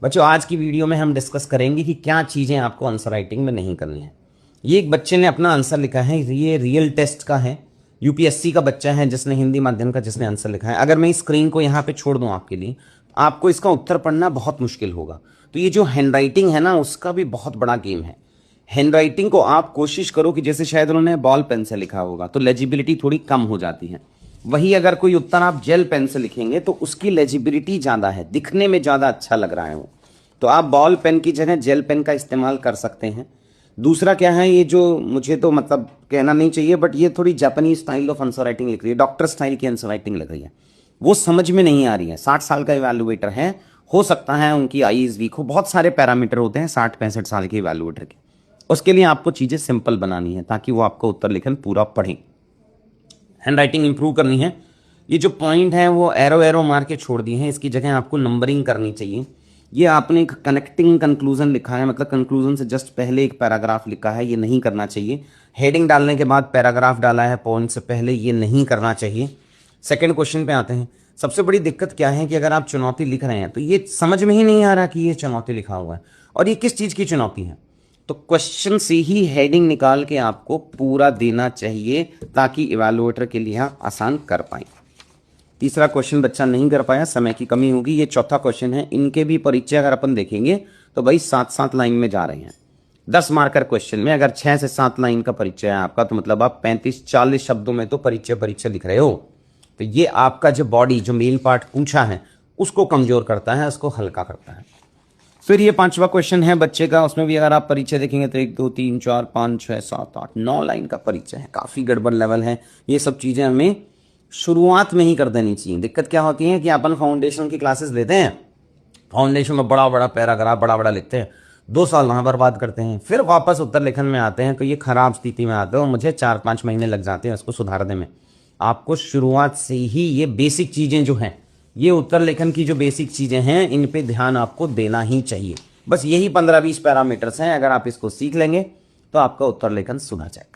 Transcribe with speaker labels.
Speaker 1: बच्चों आज की वीडियो में हम डिस्कस करेंगे कि क्या चीज़ें आपको आंसर राइटिंग में नहीं करनी है। ये एक बच्चे ने अपना आंसर लिखा है, ये रियल टेस्ट का है, यूपीएससी का बच्चा है जिसने हिंदी माध्यम का जिसने आंसर लिखा है। अगर मैं इस स्क्रीन को यहाँ पे छोड़ दूँ आपके लिए, आपको इसका उत्तर पढ़ना बहुत मुश्किल होगा। तो ये जो हैंड राइटिंग है ना, उसका भी बहुत बड़ा गेम है। हैंड राइटिंग को आप कोशिश करो कि जैसे शायद उन्होंने बॉल पेन से लिखा होगा तो लेजिबिलिटी थोड़ी कम हो जाती है। वही अगर कोई उत्तर आप जेल पेन से लिखेंगे तो उसकी लेजिबिलिटी ज़्यादा है, दिखने में ज़्यादा अच्छा लग रहा है वो। तो आप बॉल पेन की जगह जेल पेन का इस्तेमाल कर सकते हैं। दूसरा क्या है, ये जो मुझे तो मतलब कहना नहीं चाहिए बट ये थोड़ी Japanese style of answer writing लिख रही है, डॉक्टर स्टाइल की आंसर राइटिंग लिख रही है, वो समझ में नहीं आ रही है। 60 साल का इवैल्यूएटर है, हो सकता है उनकी आईज वीक हो, बहुत सारे पैरामीटर होते हैं 60-65 साल के इवैल्यूएटर के। उसके लिए आपको चीज़ें सिंपल बनानी है ताकि वो आपको उत्तर लेखन पूरा पढ़ें। हैंड राइटिंग इंप्रूव करनी है। ये जो पॉइंट है वो एरो एरो मार के छोड़ दिए हैं, इसकी जगह आपको नंबरिंग करनी चाहिए। ये आपने एक कनेक्टिंग कंक्लूजन लिखा है, मतलब कंक्लूजन से जस्ट पहले एक पैराग्राफ लिखा है, ये नहीं करना चाहिए। हेडिंग डालने के बाद पैराग्राफ डाला है पॉइंट से पहले, ये नहीं करना चाहिए। सेकंड क्वेश्चन पे आते हैं। सबसे बड़ी दिक्कत क्या है कि अगर आप चुनौती लिख रहे हैं तो ये समझ में ही नहीं आ रहा कि ये चुनौती लिखा हुआ है और ये किस चीज़ की चुनौती है। तो क्वेश्चन से ही हेडिंग निकाल के आपको पूरा देना चाहिए ताकि इवैल्यूएटर के लिए आप आसान कर पाएं। तीसरा क्वेश्चन बच्चा नहीं कर पाया, समय की कमी होगी। ये चौथा क्वेश्चन है, इनके भी परिचय अगर अपन देखेंगे तो भाई 7-7 लाइन में जा रहे हैं। 10 मार्कर क्वेश्चन में अगर 6 से 7 लाइन का परिचय है आपका तो मतलब आप 35-40 शब्दों में तो परिचय लिख रहे हो। तो ये आपका जो बॉडी, जो मेन पार्ट पूछा है उसको कमजोर करता है, उसको हल्का करता है। फिर ये 5वां क्वेश्चन है बच्चे का, उसमें भी अगर आप परिचय देखेंगे तो 1 2 3 4 5 6 7 8 9 लाइन का परिचय है, काफ़ी गड़बड़ लेवल है। ये सब चीज़ें हमें शुरुआत में ही कर देनी चाहिए। दिक्कत क्या होती है कि अपन फाउंडेशन की क्लासेस लेते हैं, फाउंडेशन में बड़ा बड़ा पैराग्राफ बड़ा बड़ा लिखते हैं, 2 साल वहाँ बर्बाद करते हैं, फिर वापस उत्तर लेखन में आते हैं तो ये खराब स्थिति में आते हैं और मुझे 4-5 महीने लग जाते हैं उसको सुधारने में। आपको शुरुआत से ही ये बेसिक चीज़ें जो हैं, ये उत्तर लेखन की जो बेसिक चीज़ें हैं, इन पे ध्यान आपको देना ही चाहिए। बस यही 15-20 पैरामीटर्स हैं, अगर आप इसको सीख लेंगे तो आपका उत्तर लेखन सुधर जाएगा।